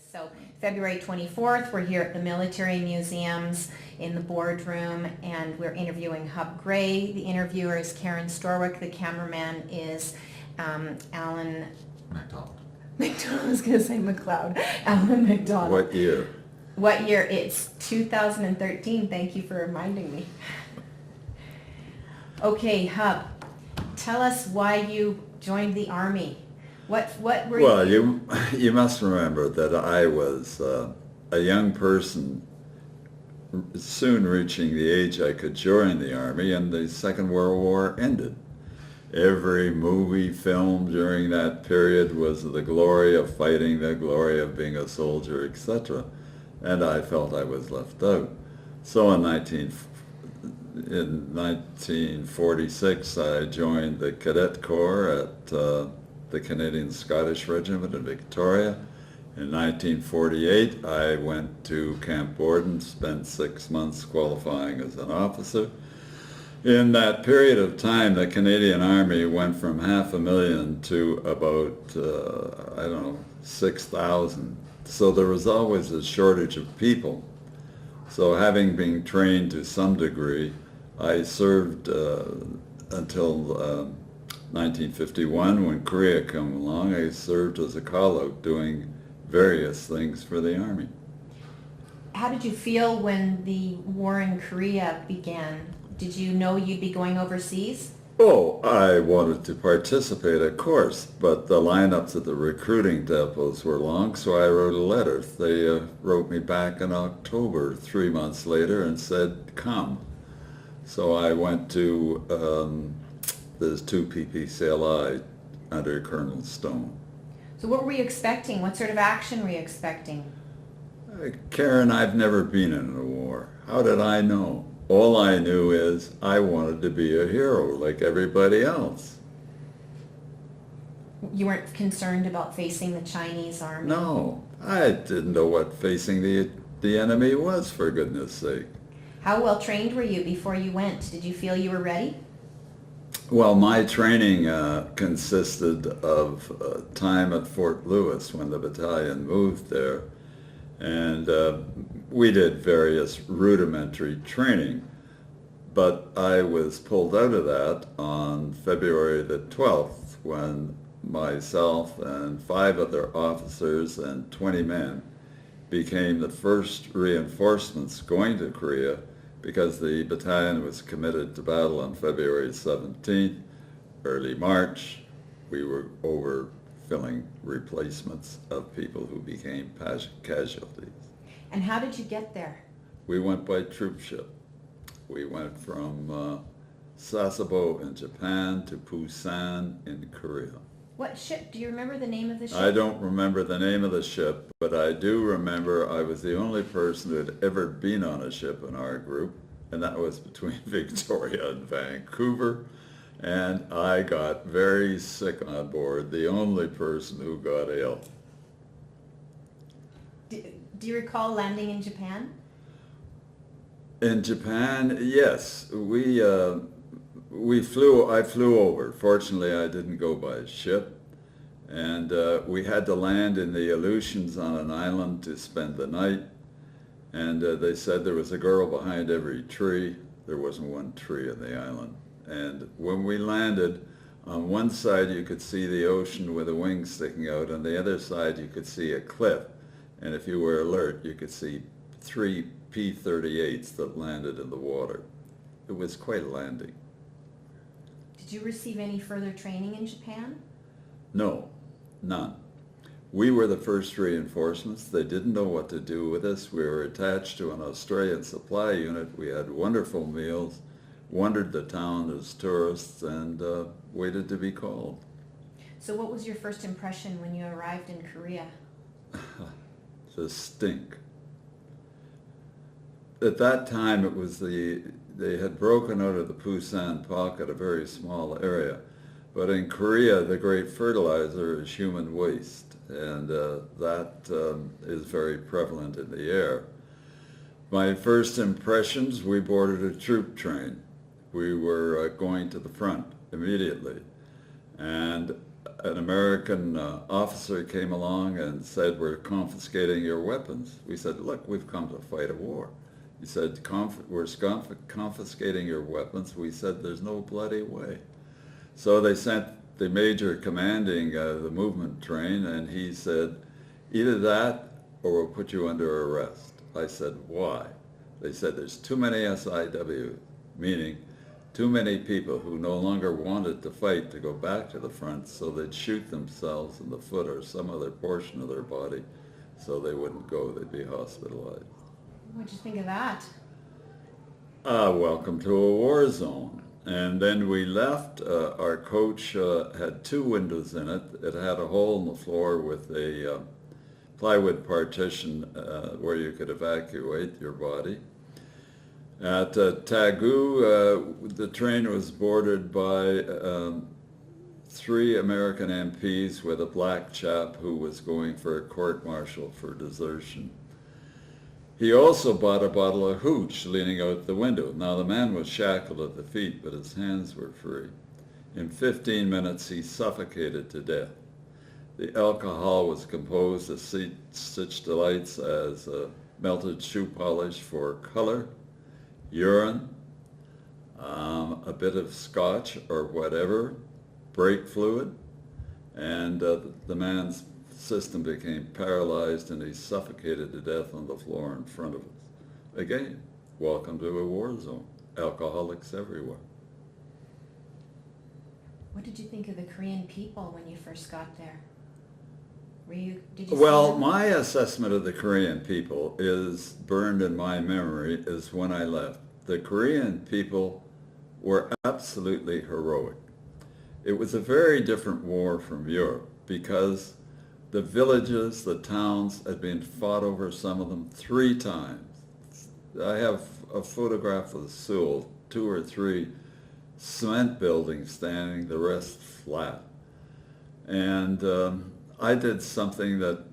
So February 24th, we're here at the Military Museums in the boardroom, and we're interviewing Hub Gray. The interviewer is Karen Storwick. The cameraman is Alan MacDonald. I was going to say McLeod. Alan McDonald. What year? What year? It's 2013. Thank you for reminding me. Okay, Hub, tell us why you joined the Army. What were you? Well, you must remember that I was a young person soon reaching the age I could join the Army, and the Second World War ended. Every movie filmed during that period was the glory of fighting, the glory of being a soldier, etc. And I felt I was left out. So in 1946, I joined the Cadet Corps at the Canadian Scottish Regiment in Victoria. In 1948, I went to Camp Borden, spent 6 months qualifying as an officer. In that period of time, the Canadian Army went from 500,000 to about, 6,000. So there was always a shortage of people. So having been trained to some degree, I served until 1951. When Korea came along, I served as a call-out doing various things for the Army. How did you feel when the war in Korea began? Did you know you'd be going overseas? Oh, I wanted to participate, of course, but the lineups at the recruiting depots were long, so I wrote a letter. They wrote me back in October, 3 months later, and said, come. So I went to, there's 2 PPCLI under Colonel Stone. So what were you expecting? What sort of action were you expecting? Karen, I've never been in a war. How did I know? All I knew is I wanted to be a hero like everybody else. You weren't concerned about facing the Chinese army? No, I didn't know what facing the enemy was, for goodness sake. How well trained were you before you went? Did you feel you were ready? Well, my training consisted of time at Fort Lewis when the battalion moved there. And we did various rudimentary training, but I was pulled out of that on February the 12th when myself and 5 other officers and 20 men became the first reinforcements going to Korea, because the battalion was committed to battle on February 17th. Early March, we were filling replacements of people who became casualties. And how did you get there? We went by troop ship. We went from Sasebo in Japan to Busan in Korea. What ship? Do you remember the name of the ship? I don't remember the name of the ship, but I do remember I was the only person who had ever been on a ship in our group, and that was between Victoria and Vancouver. And I got very sick on board, the only person who got ill. Do you recall landing in Japan? In Japan, yes. I flew over. Fortunately, I didn't go by ship. And we had to land in the Aleutians on an island to spend the night. And they said there was a girl behind every tree. There wasn't one tree on the island. And when we landed, on one side you could see the ocean with the wings sticking out, on the other side you could see a cliff. And if you were alert, you could see 3 P-38s that landed in the water. It was quite a landing. Did you receive any further training in Japan? No, none. We were the first reinforcements. They didn't know what to do with us. We were attached to an Australian supply unit. We had wonderful meals, wandered the town as tourists, and waited to be called. So what was your first impression when you arrived in Korea? The stink. At that time, it was they had broken out of the Busan pocket, a very small area. But in Korea, the great fertilizer is human waste, and that is very prevalent in the air. My first impressions, we boarded a troop train. We were going to the front immediately. And an American officer came along and said, "We're confiscating your weapons." We said, "Look, we've come to fight a war." He said, "We're confiscating your weapons." We said, "There's no bloody way." So they sent the major commanding the movement train, and he said, "Either that or we'll put you under arrest." I said, "Why?" They said, "There's too many SIW," meaning too many people who no longer wanted to fight to go back to the front, so they'd shoot themselves in the foot or some other portion of their body so they wouldn't go, they'd be hospitalized. What'd you think of that? Welcome to a war zone. And then we left. Our coach had 2 windows in it. It had a hole in the floor with a plywood partition where you could evacuate your body. At Tagu, the train was boarded by 3 American MPs with a black chap who was going for a court-martial for desertion. He also bought a bottle of hooch leaning out the window. Now the man was shackled at the feet, but his hands were free. In 15 minutes he suffocated to death. The alcohol was composed of such delights as melted shoe polish for color, urine, a bit of scotch or whatever, brake fluid, and the man's system became paralyzed and he suffocated to death on the floor in front of us. Again, welcome to a war zone. Alcoholics everywhere. What did you think of the Korean people when you first got there? Did you see Well, them? my assessment of the Korean people is burned in my memory is when I left. The Korean people were absolutely heroic. It was a very different war from Europe because the villages, the towns had been fought over, some of them 3 times. I have a photograph of Seoul, 2 or 3 cement buildings standing, the rest flat. And I did something that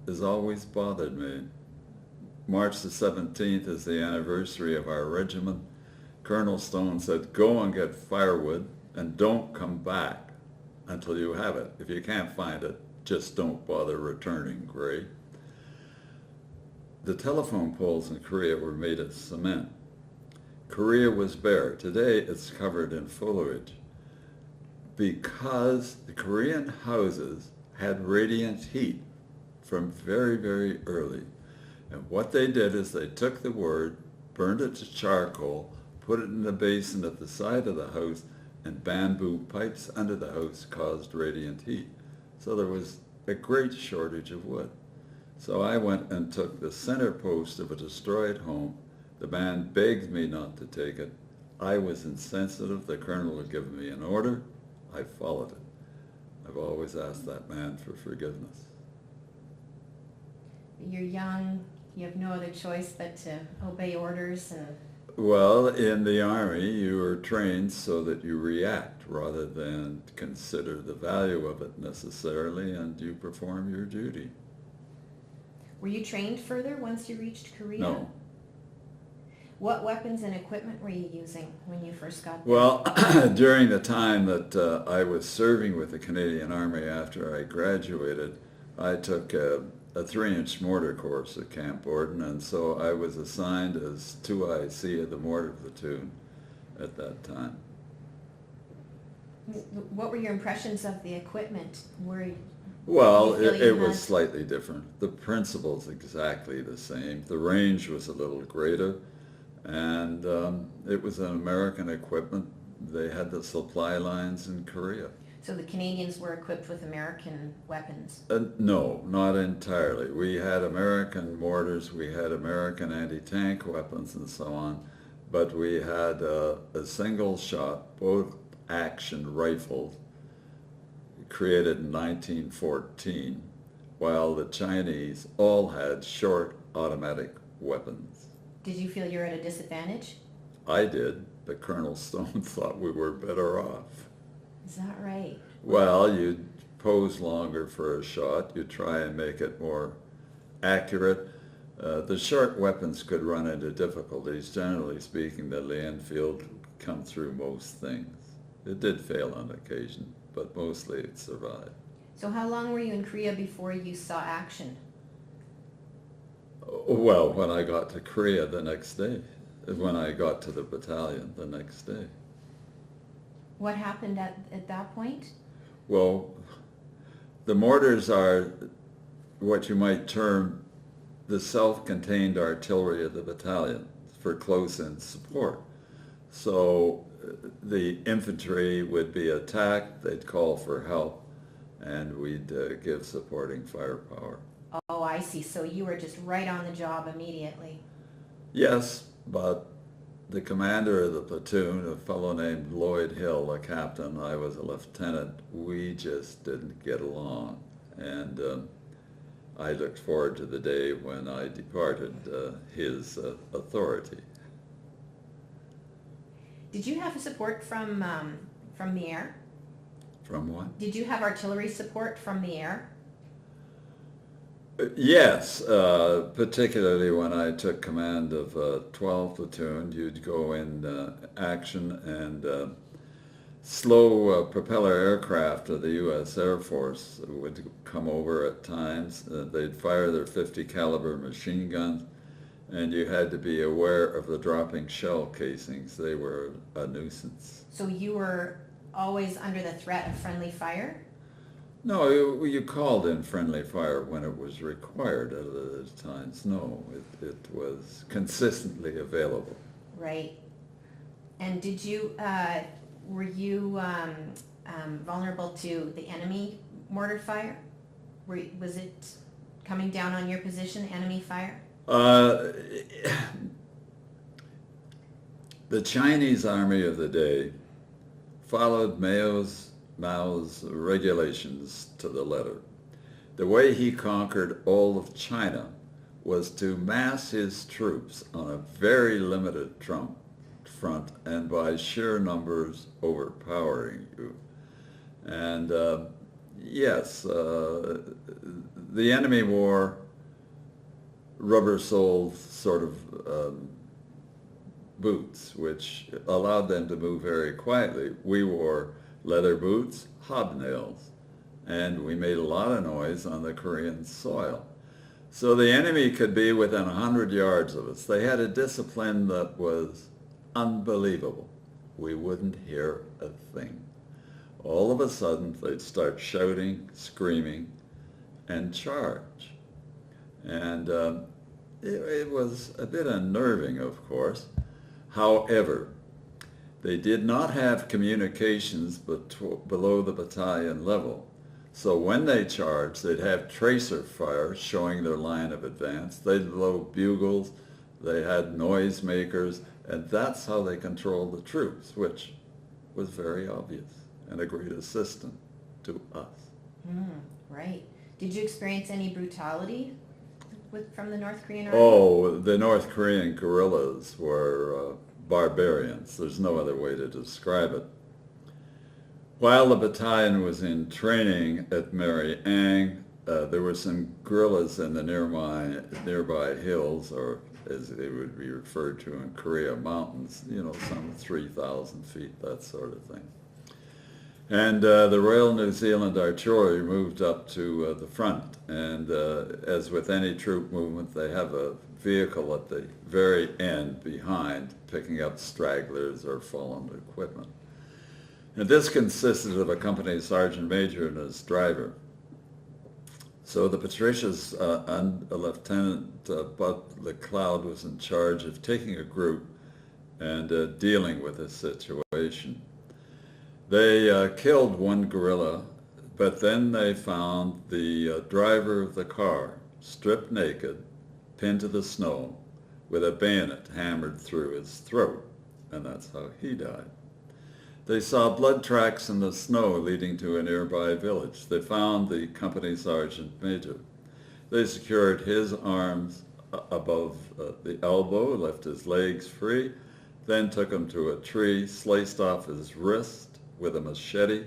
has always bothered me. March the 17th is the anniversary of our regiment. Colonel Stone said, "Go and get firewood and don't come back until you have it. If you can't find it, just don't bother returning, Gray." The telephone poles in Korea were made of cement. Korea was bare. Today it's covered in foliage because the Korean houses had radiant heat from very, very early. And what they did is they took the wood, burned it to charcoal, put it in a basin at the side of the house, and bamboo pipes under the house caused radiant heat. So there was a great shortage of wood. So I went and took the center post of a destroyed home. The man begged me not to take it. I was insensitive. The colonel had given me an order. I followed it. I've always asked that man for forgiveness. You're young, you have no other choice but to obey orders and... Well, in the Army, you were trained so that you react rather than consider the value of it necessarily, and you perform your duty. Were you trained further once you reached Korea? No. What weapons and equipment were you using when you first got there? Well, during the time that I was serving with the Canadian Army after I graduated, I took a 3-inch mortar course at Camp Borden, and so I was assigned as 2IC of the mortar platoon at that time. What were your impressions of the equipment? Well, Did you feel it you was had- slightly different. The principle's exactly the same. The range was a little greater, and it was an American equipment. They had the supply lines in Korea. So the Canadians were equipped with American weapons? No, not entirely. We had American mortars, we had American anti-tank weapons and so on, but we had a single-shot, bolt-action rifle created in 1914, while the Chinese all had short automatic weapons. Did you feel you're at a disadvantage? I did, but Colonel Stone thought we were better off. Is that right? Well, you pose longer for a shot. You try and make it more accurate. The short weapons could run into difficulties. Generally speaking, the land field come through most things. It did fail on occasion, but mostly it survived. So how long were you in Korea before you saw action? Well, when I got to Korea the next day, when I got to the battalion the next day. What happened at that point? Well, the mortars are what you might term the self-contained artillery of the battalion for close-in support. So the infantry would be attacked, they'd call for help, and we'd give supporting firepower. Oh, I see. So you were just right on the job immediately. Yes, but the commander of the platoon, a fellow named Lloyd Hill, a captain, I was a lieutenant, we just didn't get along. And I looked forward to the day when I departed his authority. Did you have support from the air? From what? Did you have artillery support from the air? Yes, particularly when I took command of 12 platoon, you'd go in action, and slow propeller aircraft of the U.S. Air Force would come over at times. They'd fire their 50 caliber machine guns, and you had to be aware of the dropping shell casings. They were a nuisance. So you were always under the threat of friendly fire? No, you called in friendly fire when it was required. At other times, no, it was consistently available. Right. And did you, were you vulnerable to the enemy mortar fire? Was it coming down on your position, enemy fire? The Chinese army of the day followed Mao's regulations to the letter. The way he conquered all of China was to mass his troops on a very limited front and by sheer numbers overpowering you. And yes, the enemy wore rubber-soled sort of boots, which allowed them to move very quietly. We wore leather boots, hobnails, and we made a lot of noise on the Korean soil. So the enemy could be within 100 yards of us. They had a discipline that was unbelievable. We wouldn't hear a thing. All of a sudden, they'd start shouting, screaming, and charge. And it was a bit unnerving, of course. However, they did not have communications below the battalion level. So when they charged, they'd have tracer fire showing their line of advance. They'd blow bugles, they had noisemakers, and that's how they controlled the troops, which was very obvious and a great assistant to us. Right. Did you experience any brutality from the North Korean army? Oh, the North Korean guerrillas were barbarians. There's no other way to describe it. While the battalion was in training at Mariang, there were some guerrillas in the nearby hills, or as they would be referred to in Korea, mountains, some 3,000 feet, that sort of thing. And the Royal New Zealand Artillery moved up to the front, and as with any troop movement, they have a vehicle at the very end behind, picking up stragglers or fallen equipment. And this consisted of a company sergeant major and his driver. So the Patricia's Lieutenant Bud LeCloud was in charge of taking a group and dealing with this situation. They killed one guerrilla, but then they found the driver of the car, stripped naked, pinned to the snow, with a bayonet hammered through his throat, and that's how he died. They saw blood tracks in the snow leading to a nearby village. They found the company sergeant major. They secured his arms above the elbow, left his legs free, then took him to a tree, sliced off his wrist with a machete,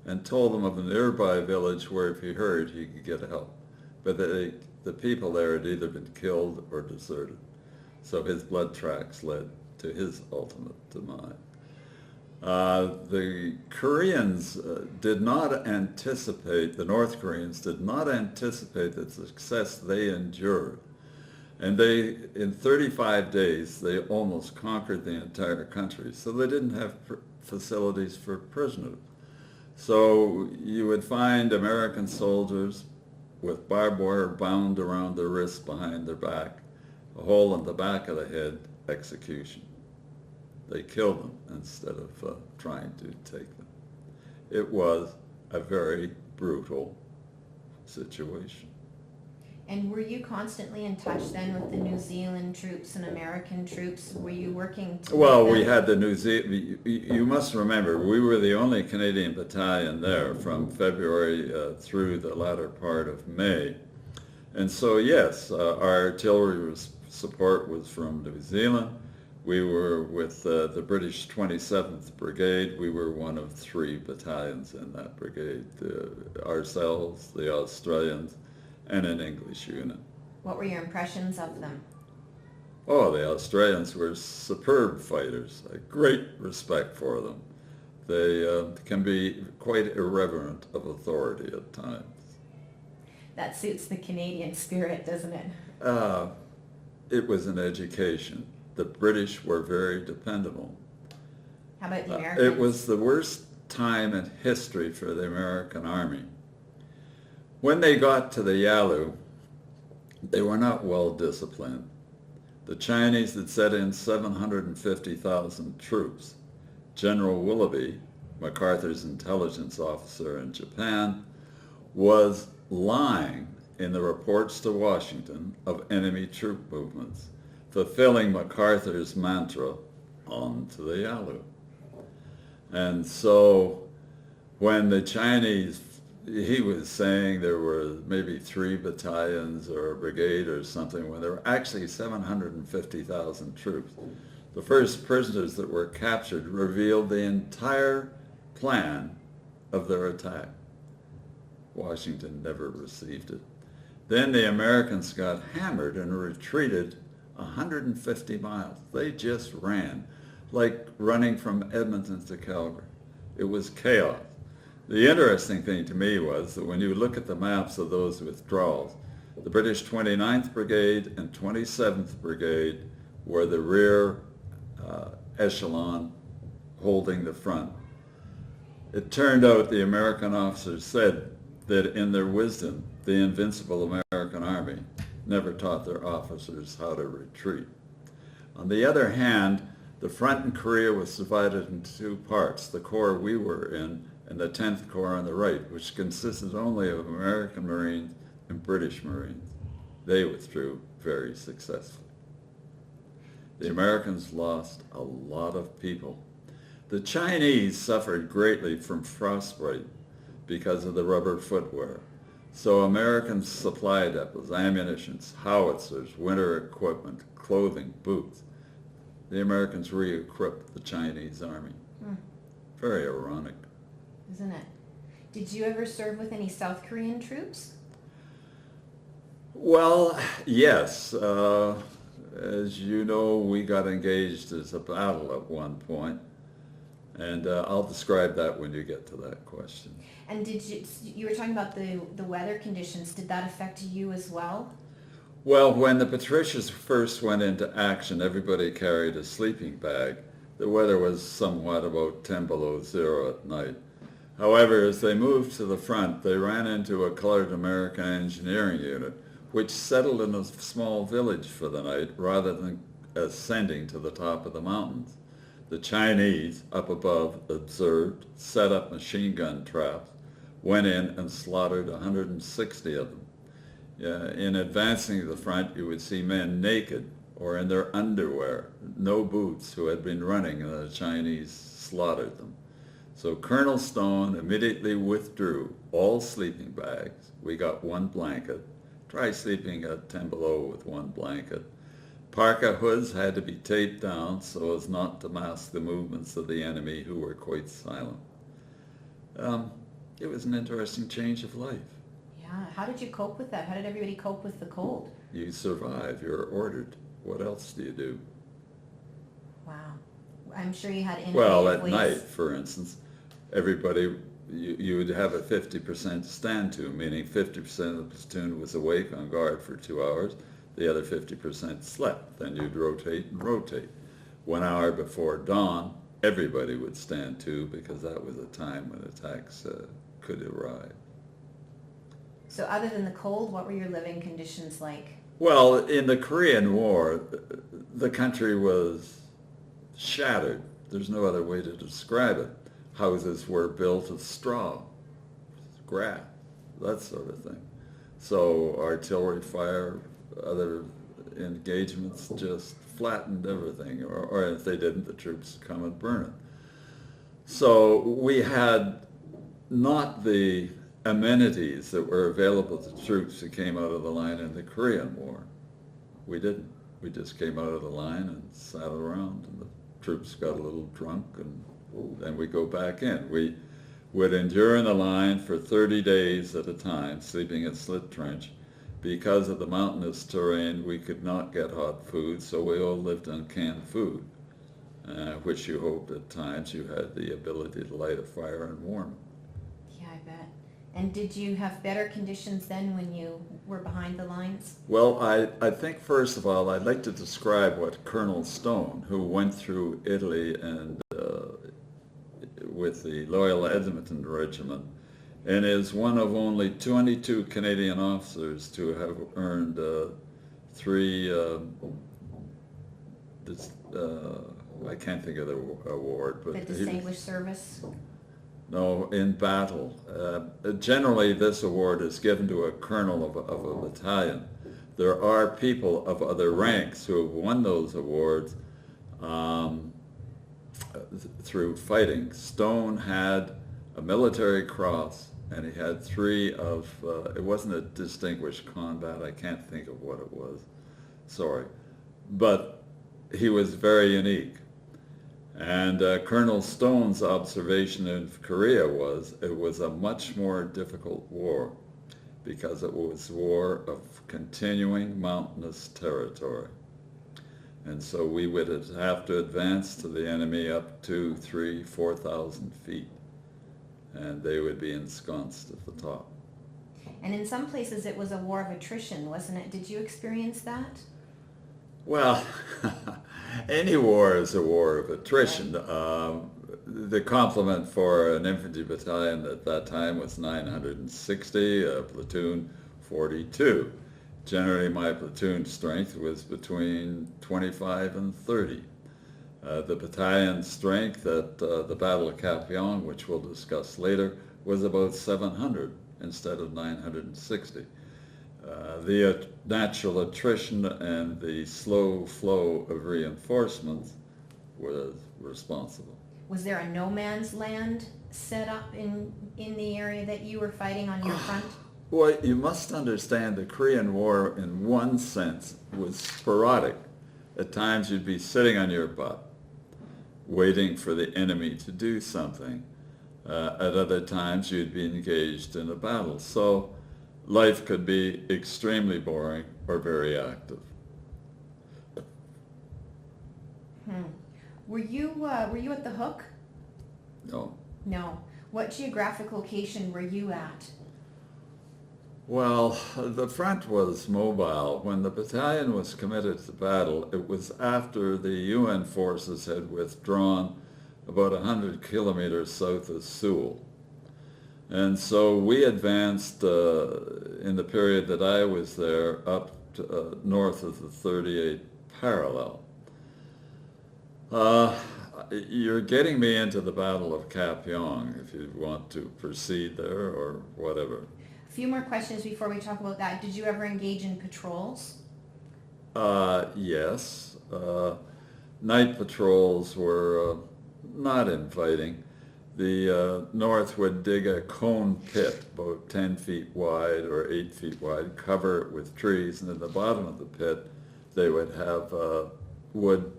and told him of a nearby village where if he hurt, he could get help. But the people there had either been killed or deserted. So his blood tracks led to his ultimate demise. The Koreans did not anticipate, the North Koreans did not anticipate the success they endured. And they, in 35 days, they almost conquered the entire country. So they didn't have facilities for prisoners. So you would find American soldiers with barbed wire bound around their wrists behind their back, a hole in the back of the head, execution. They killed them instead of trying to take them. It was a very brutal situation. And were you constantly in touch then with the New Zealand troops and American troops? Were you working to Well, we had the New Zealand, you must remember, we were the only Canadian battalion there from February through the latter part of May. And so, yes, our artillery support was from New Zealand. We were with the British 27th Brigade. We were one of 3 battalions in that brigade, ourselves, the Australians, and an English unit. What were your impressions of them? Oh, the Australians were superb fighters. A great respect for them. They can be quite irreverent of authority at times. That suits the Canadian spirit, doesn't it? It was an education. The British were very dependable. How about the Americans? It was the worst time in history for the American Army. When they got to the Yalu, they were not well disciplined. The Chinese had set in 750,000 troops. General Willoughby, MacArthur's intelligence officer in Japan, was lying in the reports to Washington of enemy troop movements, fulfilling MacArthur's mantra, on to the Yalu. And so when the Chinese, he was saying there were maybe 3 battalions or a brigade or something, when there were actually 750,000 troops. The first prisoners that were captured revealed the entire plan of their attack. Washington never received it. Then the Americans got hammered and retreated 150 miles. They just ran, like running from Edmonton to Calgary. It was chaos. The interesting thing to me was that when you look at the maps of those withdrawals, the British 29th Brigade and 27th Brigade were the rear echelon holding the front. It turned out the American officers said that in their wisdom, the invincible American Army never taught their officers how to retreat. On the other hand, the front in Korea was divided into 2 parts, the corps we were in and the 10th Corps on the right, which consisted only of American Marines and British Marines. They withdrew very successfully. The Americans lost a lot of people. The Chinese suffered greatly from frostbite because of the rubber footwear. So American supply depots, ammunitions, howitzers, winter equipment, clothing, boots. The Americans re-equipped the Chinese army. Very ironic. Isn't it? Did you ever serve with any South Korean troops? Well, yes. As you know, we got engaged as a battle at one point, and I'll describe that when you get to that question. And did you were talking about the weather conditions, did that affect you as well? Well, when the Patricias first went into action, everybody carried a sleeping bag. The weather was somewhat about 10 below zero at night. However, as they moved to the front, they ran into a colored American engineering unit, which settled in a small village for the night rather than ascending to the top of the mountains. The Chinese, up above, observed, set up machine gun traps, went in and slaughtered 160 of them. In advancing to the front, you would see men naked or in their underwear, no boots, who had been running, and the Chinese slaughtered them. So Colonel Stone immediately withdrew all sleeping bags. We got 1 blanket. Try sleeping at 10 below with 1 blanket. Parka hoods had to be taped down so as not to mask the movements of the enemy, who were quite silent. It was an interesting change of life. Yeah, how did you cope with that? How did everybody cope with the cold? You survive, you're ordered. What else do you do? Wow. I'm sure you had innovative Well, at ways. night, for instance, everybody, you would have a 50% stand to, meaning 50% of the platoon was awake on guard for 2 hours, the other 50% slept. Then you'd rotate and rotate. 1 hour before dawn, everybody would stand to, because that was a time when attacks could arrive. So other than the cold, what were your living conditions like? Well, in the Korean War, the country was shattered. There's no other way to describe it. Houses were built of straw, grass, that sort of thing. So artillery fire, other engagements just flattened everything, or if they didn't, the troops would come and burn it. So we had not the amenities that were available to troops who came out of the line in the Korean War. We didn't. We just came out of the line and sat around, and the troops got a little drunk, and then we go back in. We would endure in the line for 30 days at a time, sleeping in slit trench. Because of the mountainous terrain, we could not get hot food, so we all lived on canned food, which you hoped at times you had the ability to light a fire and warm it. Yeah, I bet. And did you have better conditions then when you were behind the lines? Well, I think first of all, I'd like to describe what Colonel Stone, who went through Italy and with the Loyal Edmonton Regiment, and is one of only 22 Canadian officers to have earned three, I can't think of the award, but The Distinguished Service? no, in battle. Generally, this award is given to a colonel of a battalion. There are people of other ranks who have won those awards through fighting. Stone had a military cross, and he had three of, it wasn't a distinguished combat, I can't think of what it was, sorry. But he was very unique. And Colonel Stone's observation in Korea was, it was a much more difficult war because it was a war of continuing mountainous territory. And so we would have to advance to the enemy up to 3,000, 4,000 feet, and they would be ensconced at the top. And in some places it was a war of attrition, wasn't it? Did you experience that? Well, any war is a war of attrition. The complement for an infantry battalion at that time was 960, a platoon 42. Generally, my platoon strength was between 25 and 30. The battalion strength at the Battle of Kapyong, which we'll discuss later, was about 700 instead of 960. The natural attrition and the slow flow of reinforcements was responsible. Was there a no man's land set up in the area that you were fighting on your front? Well, you must understand the Korean War in one sense was sporadic. At times you'd be sitting on your butt waiting for the enemy to do something. At other times you'd be engaged in a battle. So life could be extremely boring or very active. Were you at the Hook? No. No. What geographic location were you at? Well, the front was mobile. When the battalion was committed to battle, it was after the UN forces had withdrawn about 100 kilometers south of Seoul. And so we advanced in the period that I was there up to, north of the 38th parallel. You're getting me into the Battle of Kapyong if you want to proceed there or whatever. A few more questions before we talk about that. Did you ever engage in patrols? Yes. Night patrols were not inviting. The North would dig a cone pit about 10 feet wide or 8 feet wide, cover it with trees, and in the bottom of the pit they would have wood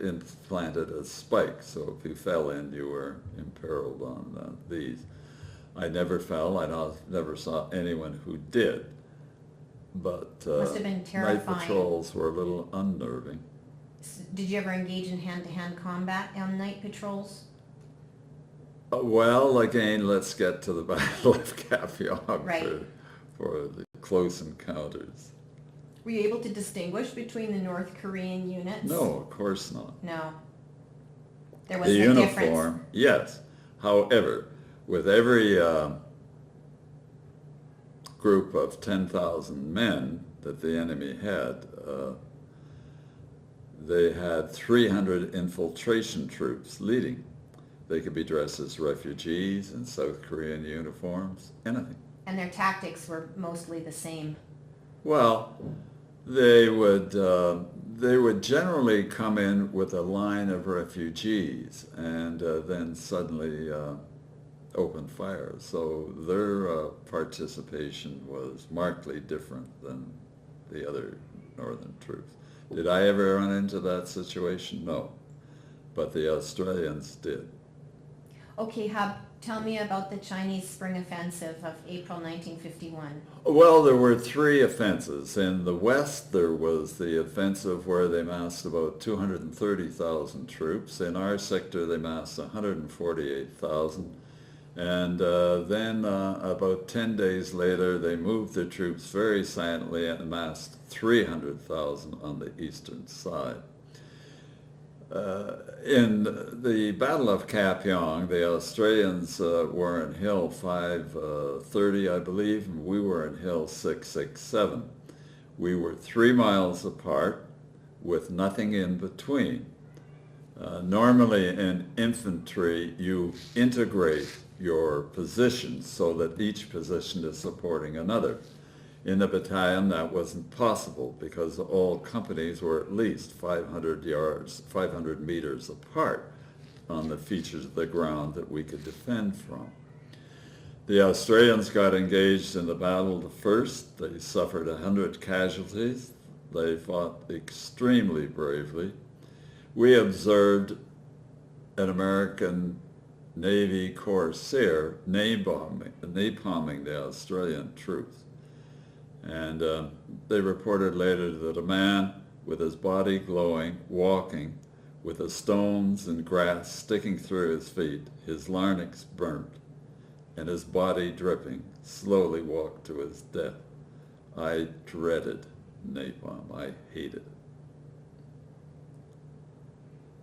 implanted as spikes. So if you fell in, you were imperiled on these. I never fell. I never saw anyone who did. But Must have been terrifying. night patrols were a little unnerving. Did you ever engage in hand-to-hand combat on night patrols? Well, again, let's get to the Battle of Kapyong Right. for the close encounters. Were you able to distinguish between the North Korean units? No, of course not. No. There was The a difference. uniform, yes. However, with every group of 10,000 men that the enemy had, they had 300 infiltration troops leading. They could be dressed as refugees in South Korean uniforms, anything. And their tactics were mostly the same. Well, they would generally come in with a line of refugees and then suddenly open fire. So their participation was markedly different than the other northern troops. Did I ever run into that situation? No. But the Australians did. Okay, Hub, tell me about the Chinese Spring Offensive of April 1951. Well, there were three offenses. In the west, there was the offensive where they massed about 230,000 troops. In our sector, they massed 148,000. And then about 10 days later, they moved their troops very silently and amassed 300,000 on the eastern side. In the Battle of Kapyong, the Australians were in Hill 530, I believe, and we were in Hill 667. We were 3 miles apart with nothing in between. Normally in infantry, you integrate your positions so that each position is supporting another. In the battalion, that wasn't possible because all companies were at least 500 meters apart on the features of the ground that we could defend from. The Australians got engaged in the battle the first. They suffered 100 casualties. They fought extremely bravely. We observed an American Navy corsair napalming the Australian troops. And they reported later that a man with his body glowing, walking, with the stones and grass sticking through his feet, his larynx burnt, and his body dripping, slowly walked to his death. I dreaded napalm. I hated it.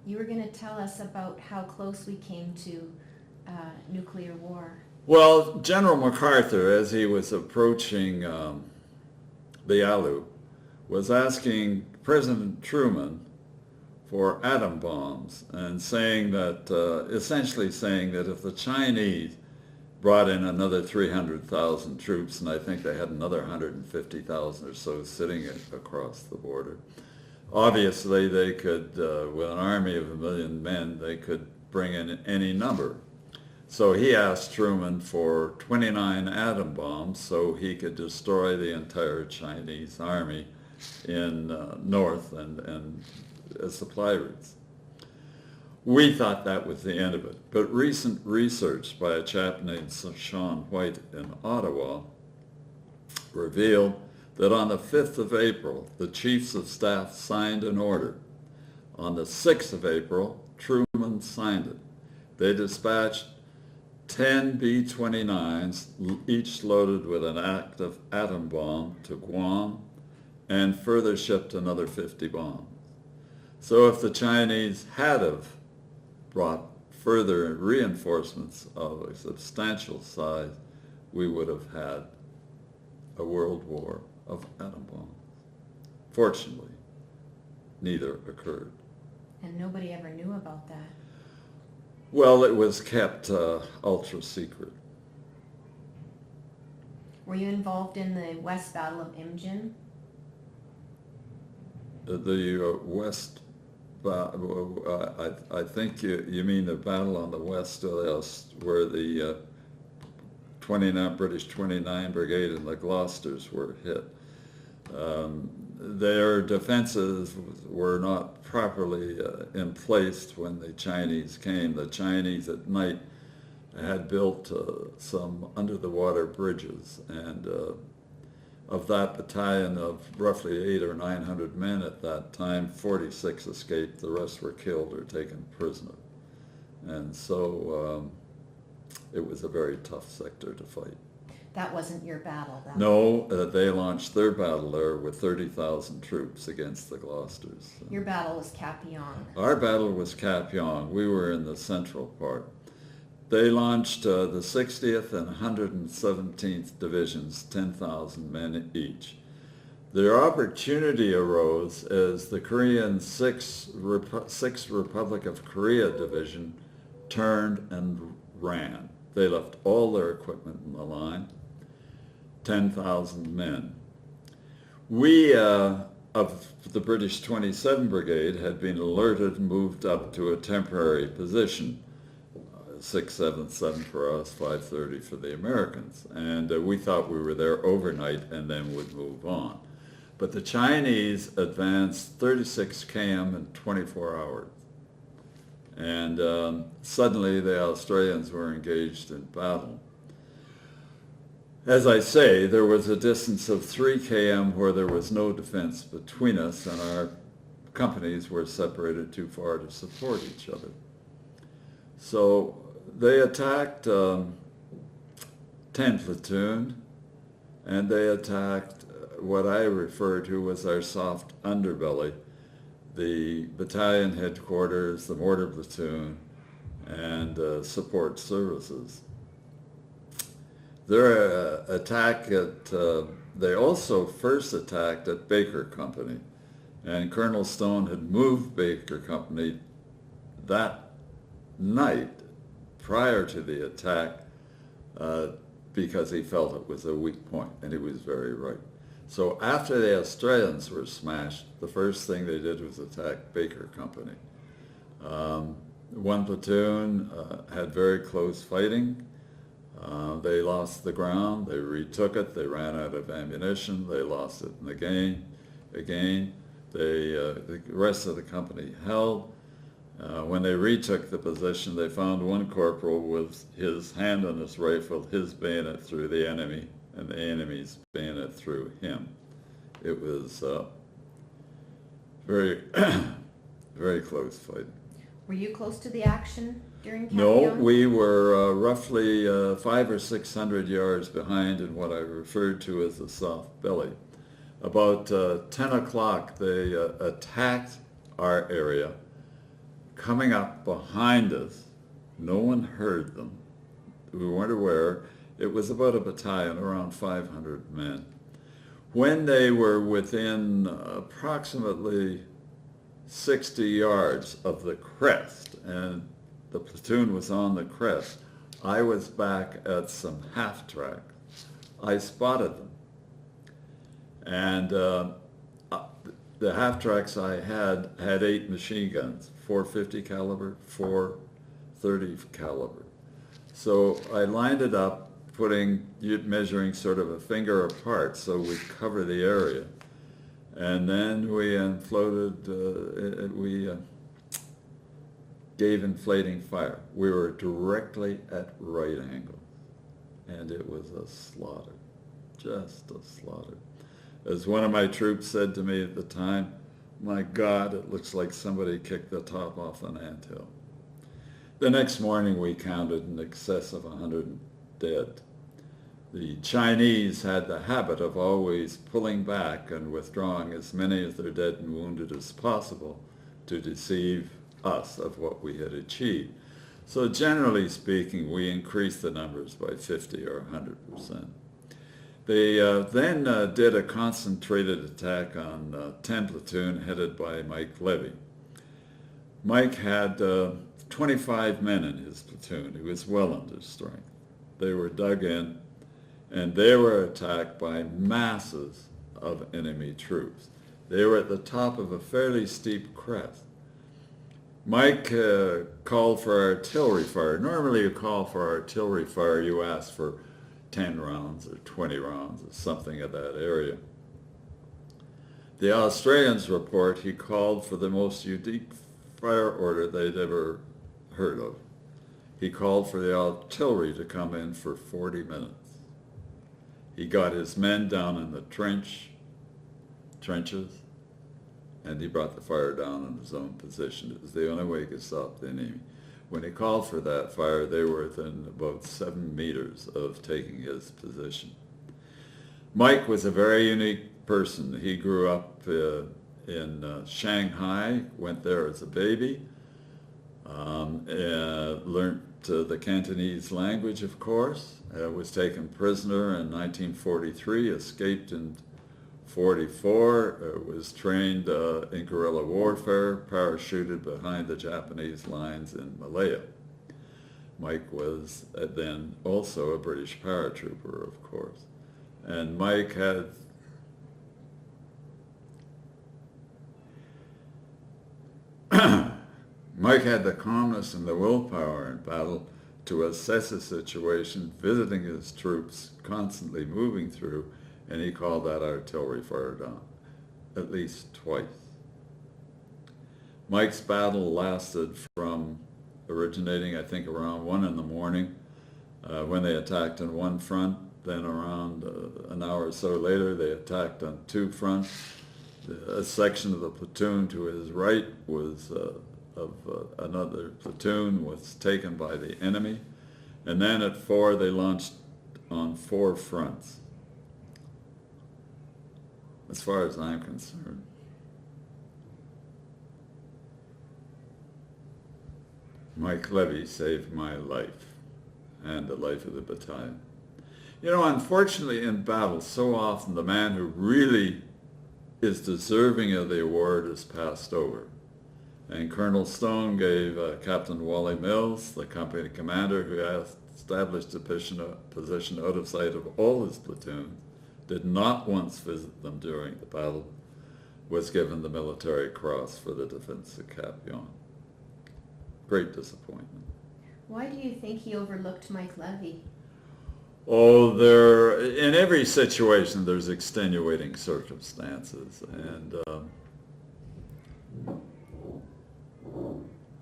You were going to tell us about how close we came to nuclear war. Well, General MacArthur, as he was approaching the Alu, was asking President Truman for atom bombs and saying that, essentially saying that if the Chinese brought in another 300,000 troops, and I think they had another 150,000 or so sitting across the border, obviously they could, with an army of 1 million men, they could bring in any number. So he asked Truman for 29 atom bombs so he could destroy the entire Chinese army in north and supply routes. We thought that was the end of it, but recent research by a chap named Sean White in Ottawa revealed that on the 5th of April, the chiefs of staff signed an order. On the 6th of April, Truman signed it. They dispatched 10 B-29s, each loaded with an active atom bomb, to Guam, and further shipped another 50 bombs. So if the Chinese had have brought further reinforcements of a substantial size, we would have had a world war of atom bombs. Fortunately, neither occurred. And nobody ever knew about that. Well, it was kept ultra secret. Were you involved in the West Battle of Imjin? The West, I think you mean the battle on the West, where the British 29 Brigade and the Gloucesters were hit. Their defenses were not properly in place when the Chinese came. The Chinese at night had built some under-the-water bridges, and Of that battalion of roughly 800 or 900 men at that time, 46 escaped. The rest were killed or taken prisoner. And so it was a very tough sector to fight. That wasn't your battle, though. No, they launched their battle there with 30,000 troops against the Gloucesters. Your battle was Kapyong. Our battle was Kapyong. We were in the central part. They launched the 60th and 117th Divisions, 10,000 men each. Their opportunity arose as the Korean 6th Republic of Korea Division turned and ran. They left all their equipment in the line, 10,000 men. We, of the British 27 Brigade, had been alerted and moved up to a temporary position. 6, 7, 7 for us, 5:30 for the Americans. And we thought we were there overnight and then would move on. But the Chinese advanced 36 km in 24 hours. And suddenly the Australians were engaged in battle. As I say, there was a distance of 3 km where there was no defense between us, and our companies were separated too far to support each other. So they attacked 10 platoon, and they attacked what I refer to as our soft underbelly, the battalion headquarters, the mortar platoon, and support services. Their attack they also first attacked at Baker Company, and Colonel Stone had moved Baker Company that night prior to the attack because he felt it was a weak point, and he was very right. So after the Australians were smashed, the first thing they did was attack Baker Company. One platoon had very close fighting. They lost the ground, they retook it, they ran out of ammunition, they lost it again. The rest of the company held. When they retook the position, they found one corporal with his hand on his rifle, his bayonet through the enemy, and the enemy's bayonet through him. It was very, very close fighting. Were you close to the action during Kapyong? No, we were roughly 500 or 600 yards behind in what I referred to as the soft belly. About 10 o'clock, they attacked our area, coming up behind us. No one heard them. We weren't aware. It was about a battalion, around 500 men. When they were within approximately 60 yards of the crest, and the platoon was on the crest, I was back at some half-track. I spotted them. And the half-tracks I had 8 machine guns, 450 caliber, 430 caliber. So I lined it up, measuring sort of a finger apart so we'd cover the area. And then we gave inflating fire. We were directly at right angles, and it was a slaughter, just a slaughter. As one of my troops said to me at the time, "My God, it looks like somebody kicked the top off an anthill." The next morning we counted in excess of 100 dead. The Chinese had the habit of always pulling back and withdrawing as many of their dead and wounded as possible to deceive us of what we had achieved. So generally speaking, we increased the numbers by 50 or 100%. They then did a concentrated attack on 10 platoon headed by Mike Levy. Mike had 25 men in his platoon. He was well under strength. They were dug in, and they were attacked by masses of enemy troops. They were at the top of a fairly steep crest. Mike called for artillery fire. Normally you call for artillery fire, you ask for 10 rounds or 20 rounds or something of that area. The Australians report he called for the most unique fire order they'd ever heard of. He called for the artillery to come in for 40 minutes. He got his men down in the trenches, and he brought the fire down in his own position. It was the only way he could stop the enemy. When he called for that fire, they were within about 7 meters of taking his position. Mike was a very unique person. He grew up in Shanghai, went there as a baby, learned the Cantonese language, of course, was taken prisoner in 1943, escaped in 1944, was trained in guerrilla warfare, parachuted behind the Japanese lines in Malaya. Mike was then also a British paratrooper, of course. And Mike had the calmness and the willpower in battle to assess the situation, visiting his troops, constantly moving through, and he called that artillery fire down, at least twice. Mike's battle lasted from originating, I think, around 1 in the morning when they attacked on one front. Then around an hour or so later, they attacked on 2 fronts. A section of the platoon to his right was another platoon was taken by the enemy. And then at 4, they launched on 4 fronts. As far as I'm concerned, Mike Levy saved my life and the life of the battalion. You know, unfortunately in battle, so often the man who really is deserving of the award is passed over. And Colonel Stone gave Captain Wally Mills, the company commander who had established a position out of sight of all his platoons, did not once visit them during the battle, was given the Military Cross for the defense of Kapyong. Great disappointment. Why do you think he overlooked Mike Levy? Oh, in every situation there's extenuating circumstances, and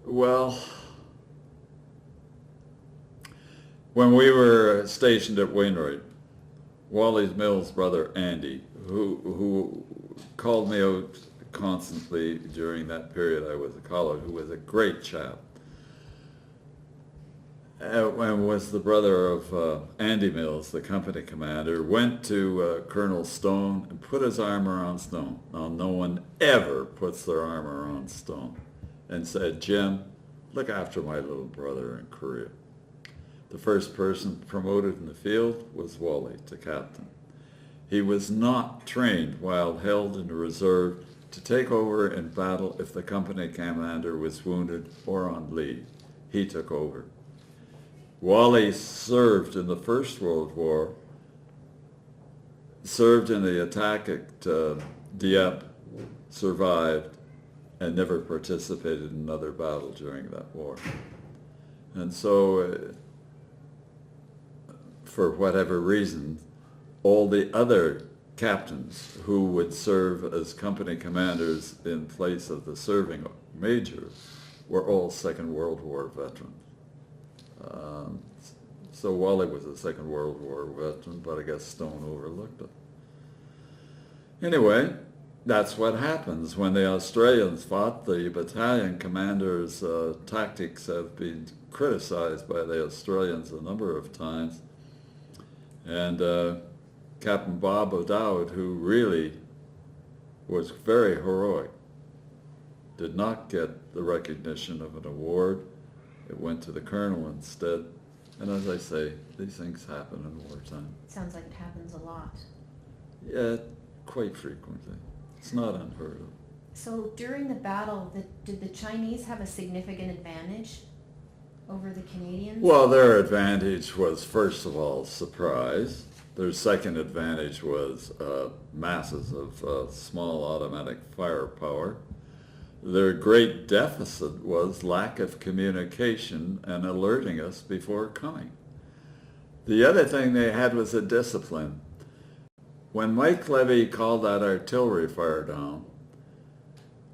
well, when we were stationed at Wainwright, Wally Mills' brother Andy, who called me out constantly during that period I was a college, who was a great chap, and was the brother of Andy Mills, the company commander, went to Colonel Stone and put his arm around Stone. Now, no one ever puts their arm around Stone, and said, "Jim, look after my little brother in Korea." The first person promoted in the field was Wally to captain. He was not trained while held in reserve to take over in battle if the company commander was wounded or on leave. He took over. Wally served in the First World War, served in the attack at Dieppe, survived, and never participated in another battle during that war. And so, for whatever reason, all the other captains who would serve as company commanders in place of the serving major were all Second World War veterans. So Wally was a Second World War veteran, but I guess Stone overlooked it. Anyway, that's what happens when the Australians fought. The battalion commander's tactics have been criticized by the Australians a number of times. And Captain Bob O'Dowd, who really was very heroic, did not get the recognition of an award. It went to the colonel instead. And as I say, these things happen in wartime. Sounds like it happens a lot. Yeah, quite frequently. It's not unheard of. So during the battle, did the Chinese have a significant advantage over the Canadians? Well, their advantage was, first of all, surprise. Their second advantage was masses of small automatic firepower. Their great deficit was lack of communication and alerting us before coming. The other thing they had was a discipline. When Mike Levy called that artillery fire down,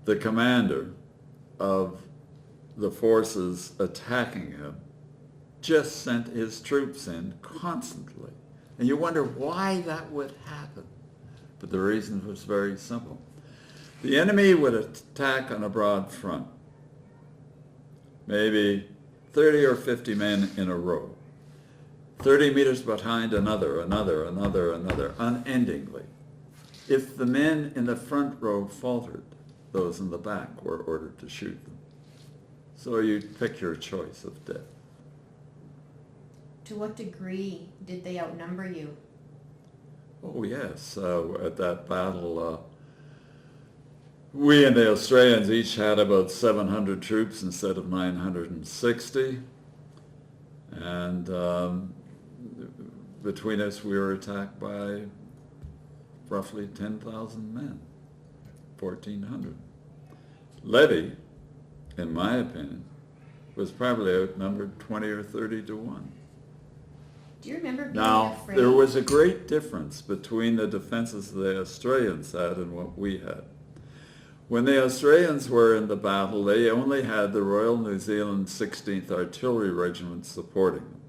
the commander of the forces attacking him just sent his troops in constantly. And you wonder why that would happen. But the reason was very simple. The enemy would attack on a broad front, maybe 30 or 50 men in a row, 30 meters behind another, unendingly. If the men in the front row faltered, those in the back were ordered to shoot them. So you'd pick your choice of death. To what degree did they outnumber you? Oh yes, at that battle, we and the Australians each had about 700 troops instead of 960. And between us, we were attacked by roughly 10,000 men, 1,400. Levy, in my opinion, was probably outnumbered 20 or 30 to 1. Do you remember being Now, afraid? there was a great difference between the defenses the Australians had and what we had. When the Australians were in the battle, they only had the Royal New Zealand 16th Artillery Regiment supporting them.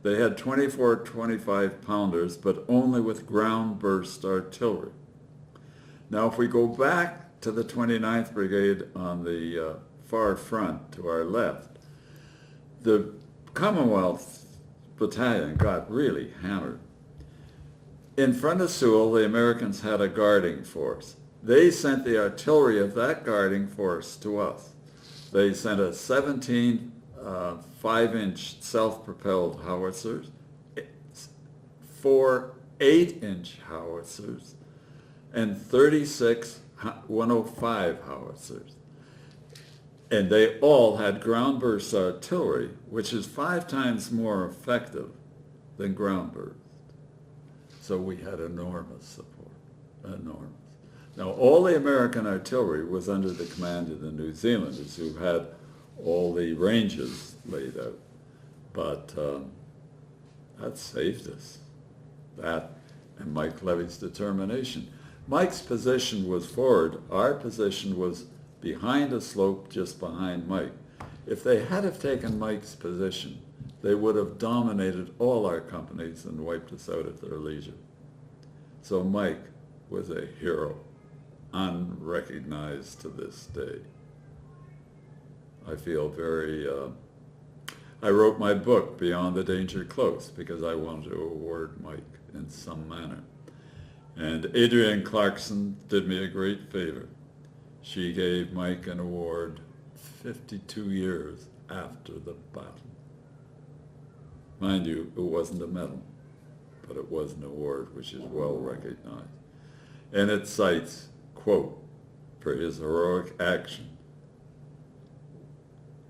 They had 24 25-pounders, but only with ground burst artillery. Now, if we go back to the 29th Brigade on the far front to our left, the Commonwealth Battalion got really hammered. In front of Sewell, the Americans had a guarding force. They sent the artillery of that guarding force to us. They sent a 17 5-inch self-propelled howitzers, 4 8-inch howitzers, and 36 105 howitzers. And they all had ground burst artillery, which is 5 times more effective than ground burst. So we had enormous support, enormous. Now, all the American artillery was under the command of the New Zealanders, who had all the ranges laid out. But that saved us. That and Mike Levy's determination. Mike's position was forward. Our position was behind a slope just behind Mike. If they had have taken Mike's position, they would have dominated all our companies and wiped us out at their leisure. So Mike was a hero, unrecognized to this day. I feel very, I wrote my book, Beyond the Danger Close, because I wanted to award Mike in some manner. And Adrienne Clarkson did me a great favor. She gave Mike an award 52 years after the battle. Mind you, it wasn't a medal, but it was an award which is well recognized. And it cites, quote, for his heroic action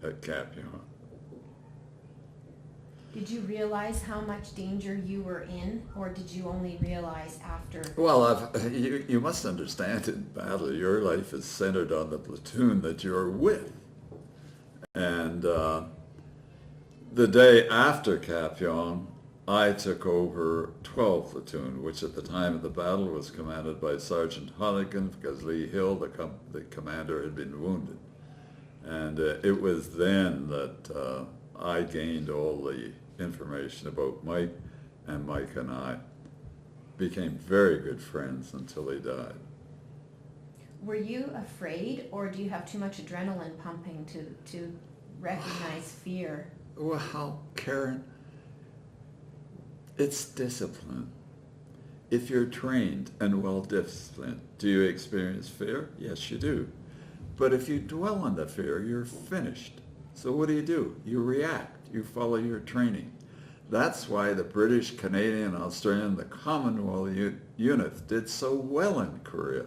at Kapyong. Did you realize how much danger you were in, or did you only realize after? Well, you must understand in battle, your life is centered on the platoon that you're with. And the day after Kapyong, I took over 12th Platoon, which at the time of the battle was commanded by Sergeant Honnigan, because Lee Hill, the commander, had been wounded. And it was then that I gained all the information about Mike, and Mike and I became very good friends until he died. Were you afraid, or do you have too much adrenaline pumping to recognize fear? Well, Karen, it's discipline. If you're trained and well disciplined, do you experience fear? Yes, you do. But if you dwell on the fear, you're finished. So what do? You react. You follow your training. That's why the British, Canadian, Australian, the Commonwealth units did so well in Korea.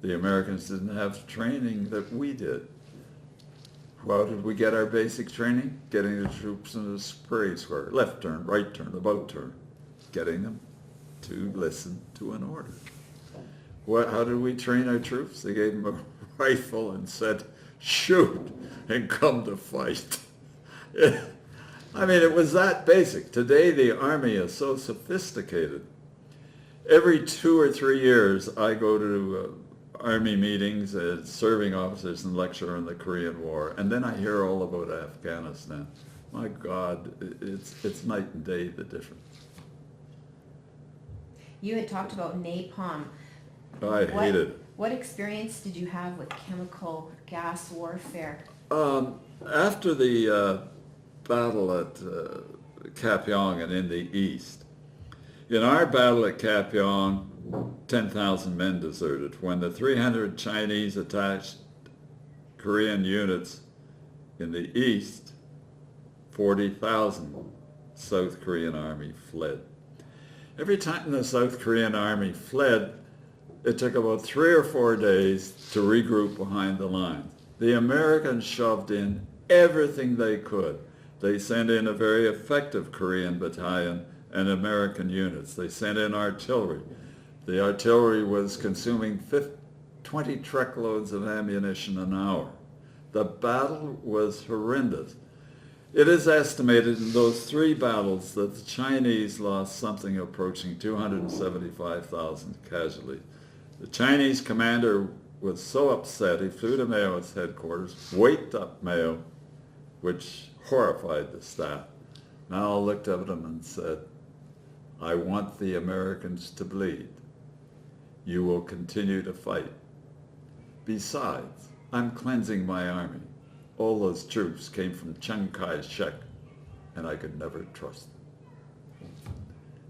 The Americans didn't have training that we did. How did we get our basic training? Getting the troops in a parade square. Left turn, right turn, about turn. Getting them to listen to an order. How did we train our troops? They gave them a rifle and said, shoot, and come to fight. I mean, it was that basic. Today, the Army is so sophisticated. Every 2 or 3 years, I go to Army meetings as serving officers and lecture on the Korean War, and then I hear all about Afghanistan. My God, it's night and day, the difference. You had talked about napalm. I hated it. What experience did you have with chemical gas warfare? After the battle at Kapyong and in the east, in our battle at Kapyong, 10,000 men deserted. When the 300 Chinese attacked Korean units in the east, 40,000 South Korean army fled. Every time the South Korean army fled, it took about 3 or 4 days to regroup behind the lines. The Americans shoved in everything they could. They sent in a very effective Korean battalion and American units. They sent in artillery. The artillery was consuming 20 truckloads of ammunition an hour. The battle was horrendous. It is estimated in those 3 battles that the Chinese lost something approaching 275,000 casualties. The Chinese commander was so upset, he flew to Mao's headquarters, waked up Mao, which horrified the staff. Mao looked up at him and said, "I want the Americans to bleed. You will continue to fight. Besides, I'm cleansing my army. All those troops came from Chiang Kai-shek, and I could never trust them."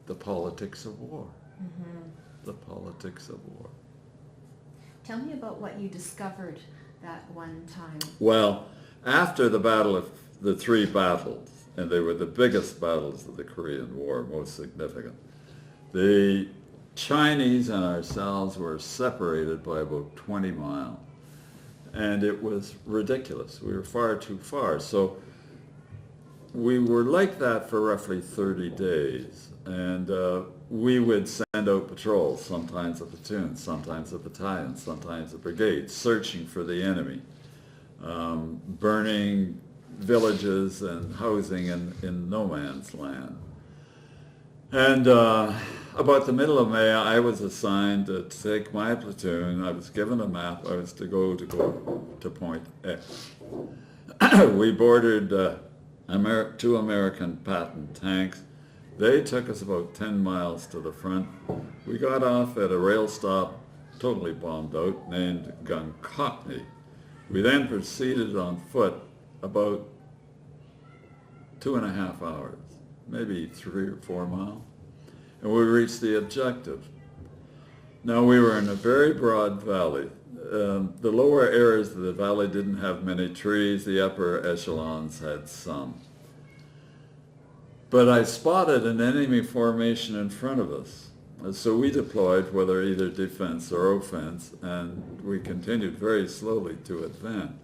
The politics of war. Mm-hmm. The politics of war. Tell me about what you discovered that one time. Well, after the battle of the 3 battles, and they were the biggest battles of the Korean War, most significant, the Chinese and ourselves were separated by about 20 miles. And it was ridiculous. We were far too far. So we were like that for roughly 30 days. And we would send out patrols, sometimes a platoon, sometimes a battalion, sometimes a brigade, searching for the enemy, burning villages and housing in no man's land. And about the middle of May, I was assigned to take my platoon. I was given a map. I was to go to point X. We boarded 2 American Patton tanks. They took us about 10 miles to the front. We got off at a rail stop, totally bombed out, named Guncockney. We then proceeded on foot about 2.5 hours, maybe 3 or 4 miles, and we reached the objective. Now we were in a very broad valley. The lower areas of the valley didn't have many trees. The upper echelons had some. But I spotted an enemy formation in front of us. So we deployed, whether either defense or offense, and we continued very slowly to advance.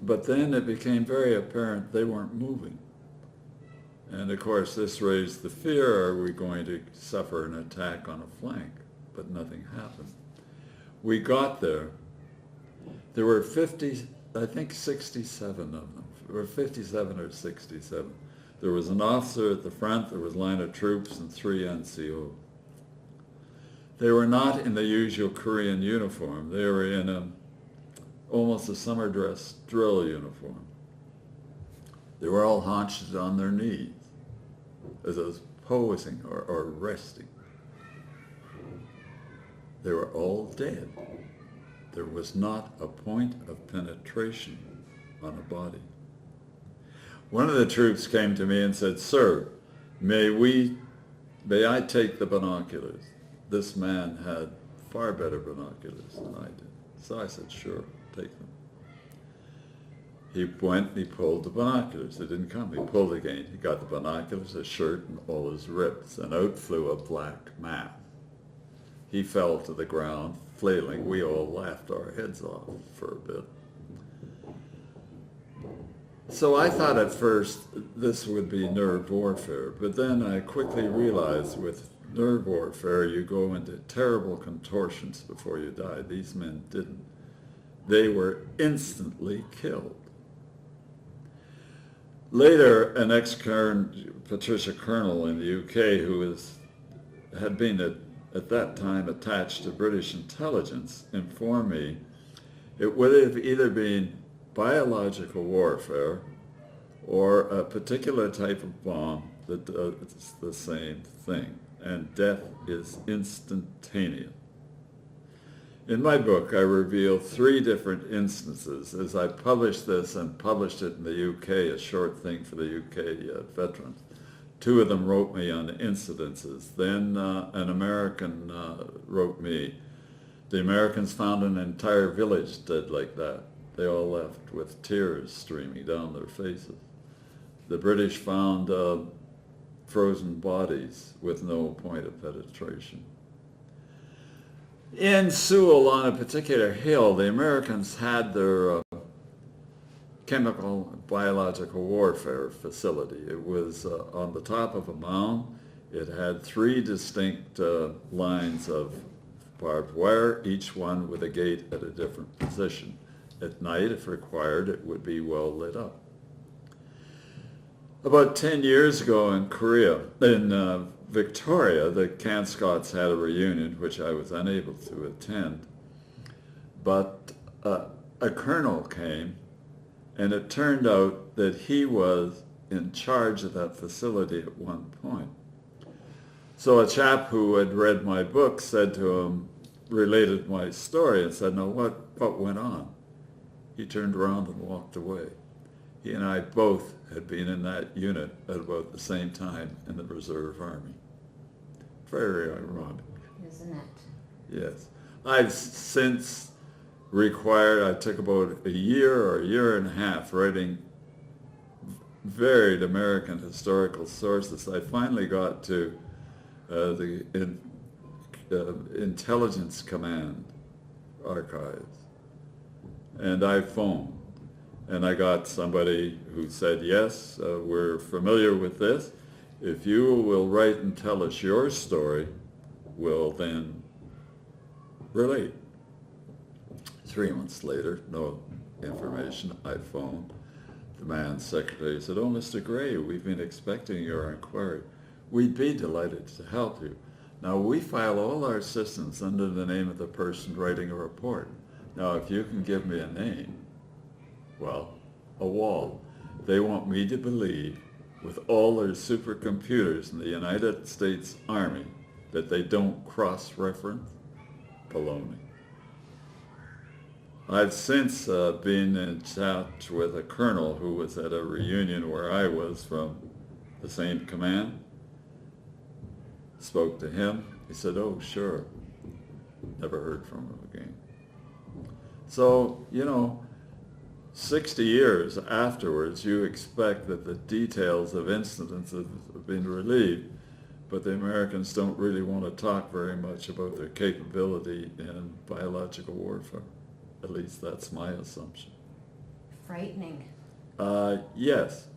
But then it became very apparent they weren't moving. And of course this raised the fear, are we going to suffer an attack on a flank? But nothing happened. We got there. There were 67 of them. There were 57 or 67. There was an officer at the front, there was a line of troops, and 3 NCOs. They were not in the usual Korean uniform. They were in almost a summer dress drill uniform. They were all haunched on their knees, as I was posing or resting. They were all dead. There was not a point of penetration on a body. One of the troops came to me and said, "Sir, may I take the binoculars?" This man had far better binoculars than I did. So I said, "Sure, take them." He went and he pulled the binoculars. They didn't come. He pulled again. He got the binoculars, his shirt, and all his ribs, and out flew a black mass. He fell to the ground, flailing. We all laughed our heads off for a bit. So I thought at first this would be nerve warfare, but then I quickly realized with nerve warfare you go into terrible contortions before you die. These men didn't. They were instantly killed. Later, an ex-Patricia colonel in the UK who had been at that time attached to British intelligence informed me it would have either been biological warfare or a particular type of bomb that does the same thing, and death is instantaneous. In my book, I reveal 3 different instances as I published this and published it in the UK, a short thing for the UK veterans. 2 of them wrote me on incidences. Then an American wrote me, the Americans found an entire village dead like that. They all left with tears streaming down their faces. The British found frozen bodies with no point of penetration. In Sewell, on a particular hill, the Americans had their chemical biological warfare facility. It was on the top of a mound. It had 3 distinct lines of barbed wire, each one with a gate at a different position. At night, if required, it would be well lit up. About 10 years ago in Korea, in Victoria, the Camp Scots had a reunion, which I was unable to attend. But a colonel came, and it turned out that he was in charge of that facility at one point. So a chap who had read my book said to him, related my story, and said, "No, what went on?" He turned around and walked away. He and I both had been in that unit at about the same time in the Reserve Army. Very ironic. Isn't it? Yes. I've since required, I took about a year or a year and a half writing varied American historical sources. I finally got to the Intelligence Command archives, and I phoned. And I got somebody who said, yes, we're familiar with this. If you will write and tell us your story, we'll then relate. 3 months later, no information. I phoned. The man's secretary said, "Oh, Mr. Gray, we've been expecting your inquiry. We'd be delighted to help you. Now, we file all our systems under the name of the person writing a report. Now, if you can give me a name, well, a wall. They want me to believe, with all their supercomputers in the United States Army, that they don't cross-reference. Baloney. I've since been in touch with a colonel who was at a reunion where I was from the same command. Spoke to him. He said, "Oh, sure." Never heard from him again. So, 60 years afterwards, you expect that the details of incidents have been relieved, but the Americans don't really want to talk very much about their capability in biological warfare. At least that's my assumption. Frightening. Yes.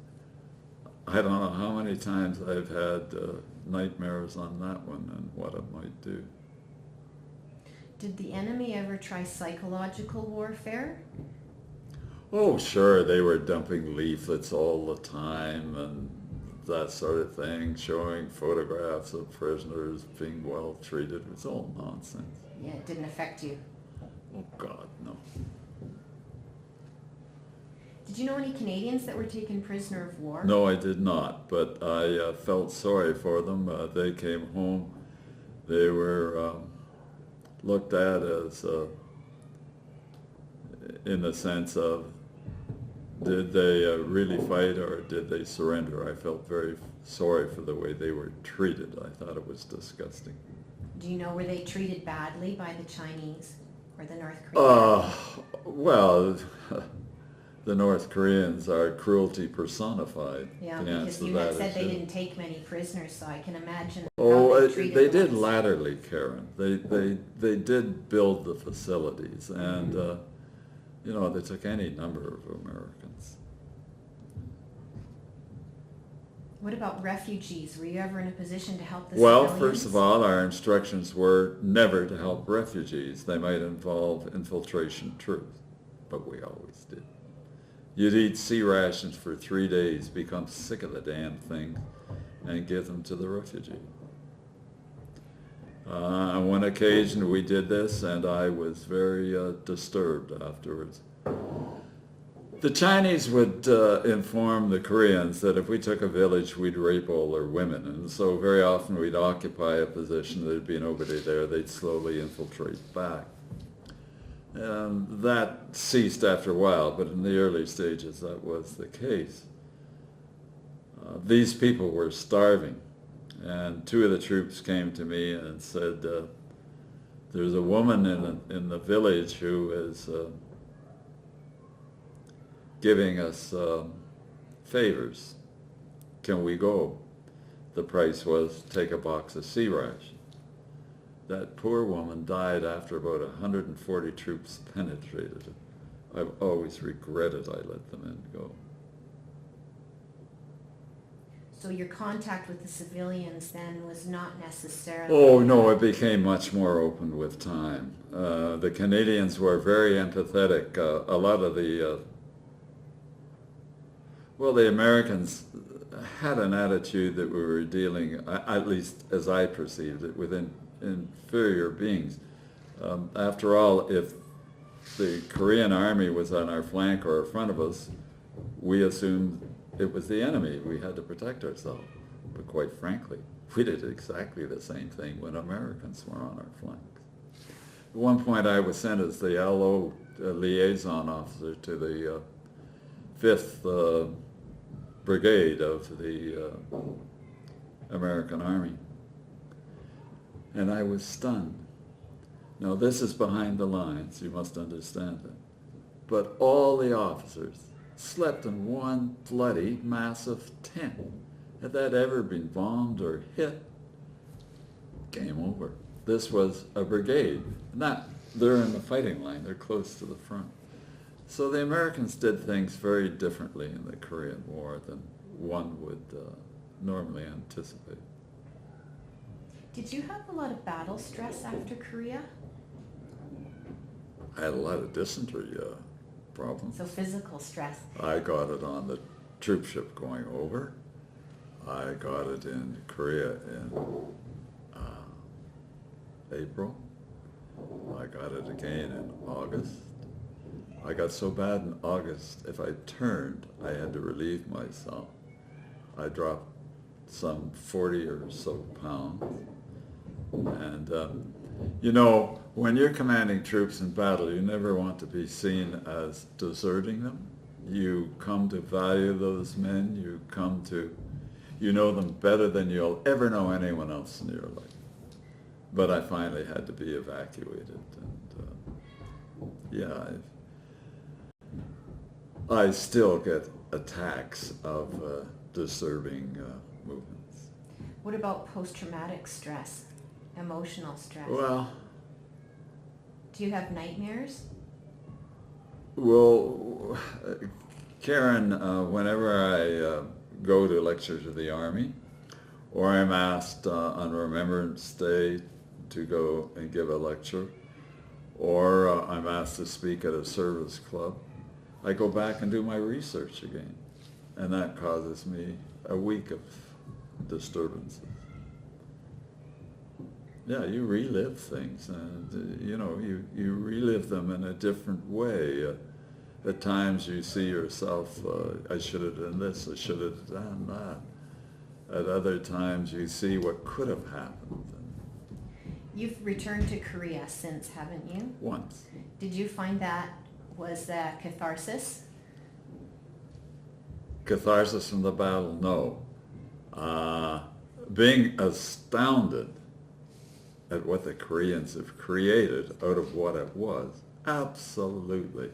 I don't know how many times I've had nightmares on that one and what it might do. Did the enemy ever try psychological warfare? Oh, sure, they were dumping leaflets all the time and that sort of thing, showing photographs of prisoners being well treated. It was all nonsense. Yeah, it didn't affect you. Oh, God, no. Did you know any Canadians that were taken prisoner of war? No, I did not, but I felt sorry for them. They came home. They were looked at as, in the sense of, did they really fight or did they surrender? I felt very sorry for the way they were treated. I thought it was disgusting. Do you know, were they treated badly by the Chinese or the North Koreans? Well, the North Koreans are cruelty personified. Yeah, The because answer you to had that said is they yes. didn't take many prisoners, so I can imagine Oh, how they treated they the did ones. latterly, Karen. They did build the facilities, and they took any number of Americans. What about refugees? Were you ever in a position to help the Well, civilians? first of all, our instructions were never to help refugees. They might involve infiltration troops, but we always did. You'd eat sea rations for 3 days, become sick of the damn thing, and give them to the refugee. On one occasion we did this, and I was very disturbed afterwards. The Chinese would inform the Koreans that if we took a village, we'd rape all their women. And so very often we'd occupy a position, there'd be nobody there, they'd slowly infiltrate back. That ceased after a while, but in the early stages that was the case. These people were starving, and two of the troops came to me and said, there's a woman in the village who is giving us favors. Can we go? The price was take a box of sea ration. That poor woman died after about 140 troops penetrated it. I've always regretted I let the men go. So your contact with the civilians then was not necessarily... Oh no, it became much more open with time. The Canadians were very empathetic. A lot of the Americans had an attitude that we were dealing, at least as I perceived it, with inferior beings. After all, if the Korean army was on our flank or in front of us, we assumed it was the enemy. We had to protect ourselves. But quite frankly, we did exactly the same thing when Americans were on our flanks. At one point I was sent as the LO liaison officer to the 5th Brigade of the American Army. And I was stunned. Now this is behind the lines, you must understand that. But all the officers slept in one bloody massive tent. Had that ever been bombed or hit? Game over. This was a brigade. They're in the fighting line, they're close to the front. So the Americans did things very differently in the Korean War than one would normally anticipate. Did you have a lot of battle stress after Korea? I had a lot of dysentery problems. So physical stress. I got it on the troop ship going over. I got it in Korea in April. I got it again in August. I got so bad in August, if I turned, I had to relieve myself. I dropped some 40 or so pounds. And when you're commanding troops in battle, you never want to be seen as deserting them. You come to value those men. You know them better than you'll ever know anyone else in your life. But I finally had to be evacuated. And I still get attacks of disturbing movements. What about post-traumatic stress, emotional stress? Well, do you have nightmares? Well, Karen, whenever I go to lecture to the Army, or I'm asked on Remembrance Day to go and give a lecture, or I'm asked to speak at a service club, I go back and do my research again. And that causes me a week of disturbances. Yeah, you relive things, and you relive them in a different way. At times you see yourself, I should have done this, I should have done that. At other times you see what could have happened. You've returned to Korea since, haven't you? Once. Did you find that was catharsis? Catharsis from the battle? No. Being astounded at what the Koreans have created out of what it was. Absolutely.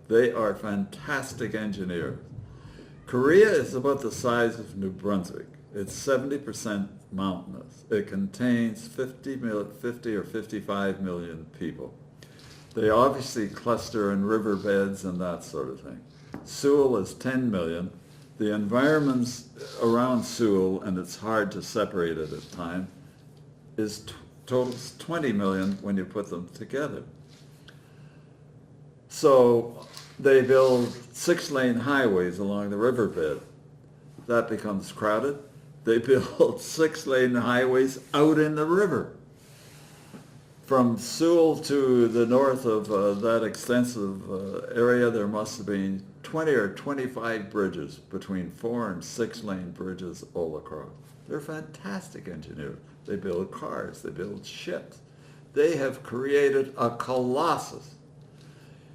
They are fantastic engineers. Korea is about the size of New Brunswick. It's 70% mountainous. It contains 50 or 55 million people. They obviously cluster in riverbeds and that sort of thing. Seoul is 10 million. The environments around Seoul, and it's hard to separate it at times, is totals 20 million when you put them together. So they build 6-lane highways along the riverbed. That becomes crowded. They build 6-lane highways out in the river. From Seoul to the north of that extensive area, there must have been 20 or 25 bridges, between 4 and 6 lane bridges all across. They're fantastic engineers. They build cars, they build ships. They have created a colossus.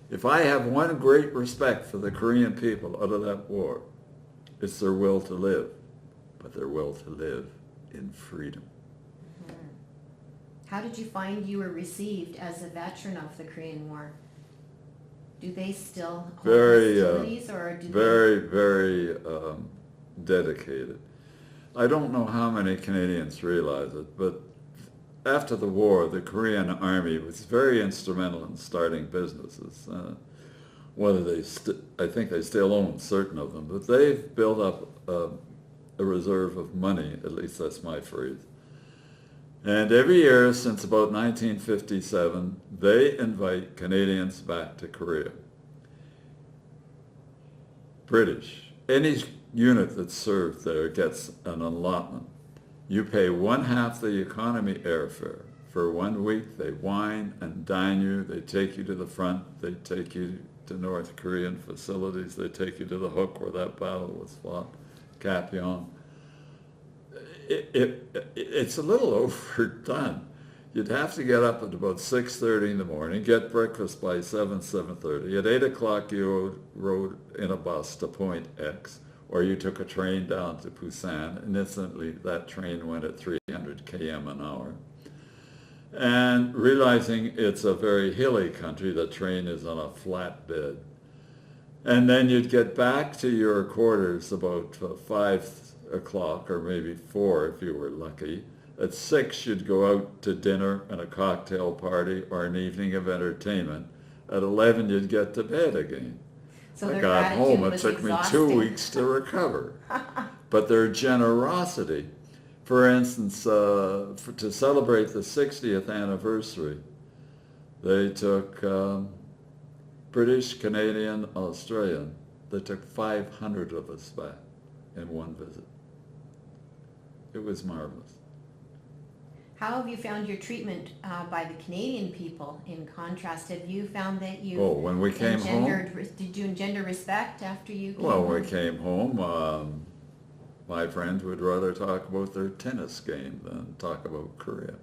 If I have one great respect for the Korean people out of that war, it's their will to live, but their will to live in freedom. Mm-hmm. How did you find you were received as a veteran of the Korean War? Do they still hold facilities, or do very dedicated. I don't know how many Canadians realize it, but after the war, the Korean Army was very instrumental in starting businesses. Whether I think they still own certain of them, but they've built up a reserve of money, at least that's my phrase. And every year since about 1957, they invite Canadians back to Korea. British, any unit that served there gets an allotment. You pay 1/2 the economy airfare. For 1 week, they wine and dine you. They take you to the front. They take you to North Korean facilities. They take you to the Hook where that battle was fought, Kapyong. It's a little overdone. You'd have to get up at about 6:30 in the morning, get breakfast by 7:30. At 8 o'clock you rode in a bus to Point X, or you took a train down to Busan, and instantly that train went at 300 km an hour. And realizing it's a very hilly country, the train is on a flat bed. And then you'd get back to your quarters about 5 o'clock, or maybe 4 if you were lucky. At 6 you'd go out to dinner and a cocktail party or an evening of entertainment. At 11 you'd get to bed again. So I got home, it took me 2 weeks to recover. But their generosity, for instance, to celebrate the 60th anniversary, they took British, Canadian, Australian, they took 500 of us back in one visit. It was marvelous. How have you found your treatment by the Canadian people? In contrast, have you found that you when we came home, did you engender respect after you came well, home? when we came home, my friends would rather talk about their tennis game than talk about Korea.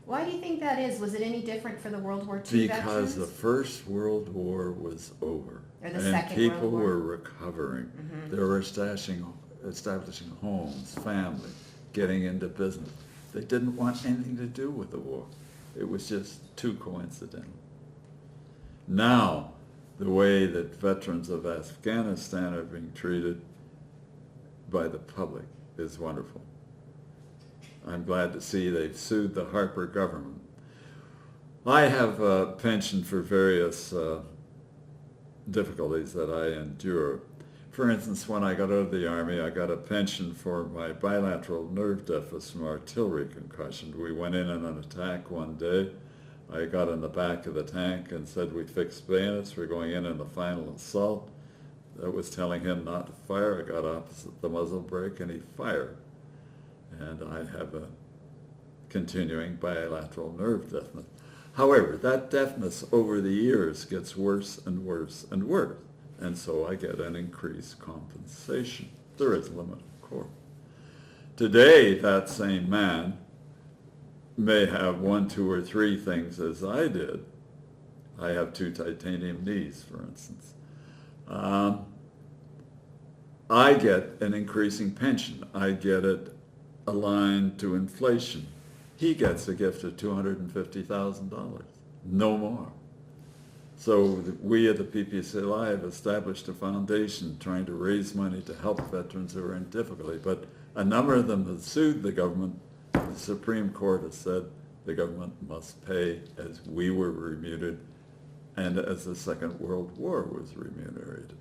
Why do you think that is? Was it any different for the World War II Because veterans? the First World War was over. Or the and Second people World War? were recovering. Mm-hmm. They were establishing homes, family, getting into business. They didn't want anything to do with the war. It was just too coincidental. Now, the way that veterans of Afghanistan are being treated by the public is wonderful. I'm glad to see they've sued the Harper government. I have a pension for various difficulties that I endure. For instance, when I got out of the Army, I got a pension for my bilateral nerve deafness from artillery concussion. We went in on an attack one day. I got in the back of the tank and said, we fixed bayonets, we're going in the final assault. That was telling him not to fire. I got opposite the muzzle brake and he fired. And I have a continuing bilateral nerve deafness. However, that deafness over the years gets worse and worse and worse. And so I get an increased compensation. There is a limit, of course. Today, that same man may have 1, 2, or 3 things as I did. I have 2 titanium knees, for instance. I get an increasing pension. I get it aligned to inflation. He gets a gift of $250,000, no more. So we at the PPCLI have established a foundation trying to raise money to help veterans who are in difficulty. But a number of them have sued the government. The Supreme Court has said the government must pay as we were remunerated and as the Second World War was remunerated.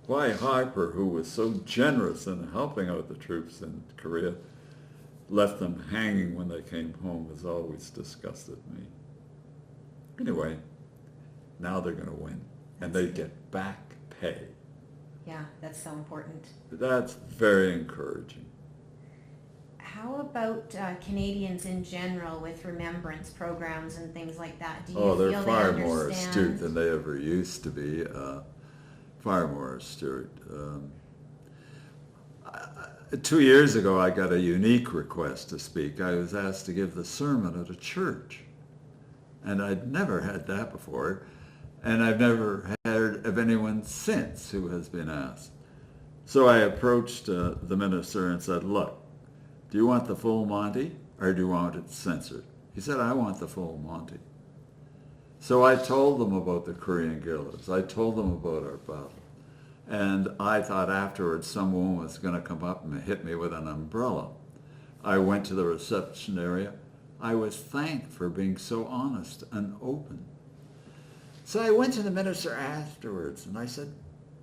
Why Harper, who was so generous in helping out the troops in Korea, left them hanging when they came home has always disgusted me. Anyway, now they're going to win, and they get back pay. Yeah, that's so important. That's very encouraging. How about Canadians in general with remembrance programs and things like that? Do you Oh, they're feel far they more understand? astute than they ever used to be. far more, Stuart. 2 years ago, I got a unique request to speak. I was asked to give the sermon at a church. And I'd never had that before. And I've never heard of anyone since who has been asked. So I approached the minister and said, look, do you want the full Monty or do you want it censored? He said, I want the full Monty. So I told them about the Korean guerrillas. I told them about our battle. And I thought afterwards some woman was going to come up and hit me with an umbrella. I went to the reception area. I was thanked for being so honest and open. So I went to the minister afterwards and I said,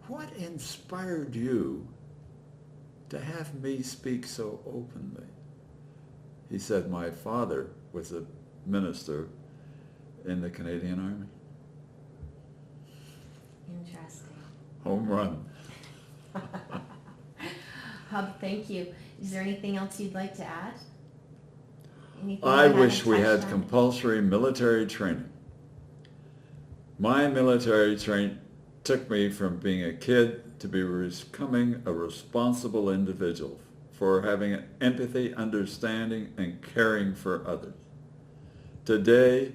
what inspired you to have me speak so openly? He said, my father was a minister in the Canadian Army. Interesting. Home run. Hub, thank you. Is there anything else you'd like to add? Anything I we wish we haven't had touched on? compulsory military training. My military training took me from being a kid to becoming a responsible individual, for having empathy, understanding, and caring for others. Today,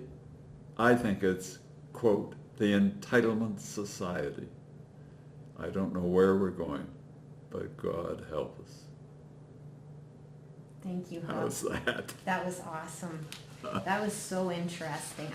I think it's, quote, the entitlement society. I don't know where we're going, but God help us. Thank you, Hub. How's that? That was awesome. That was so interesting.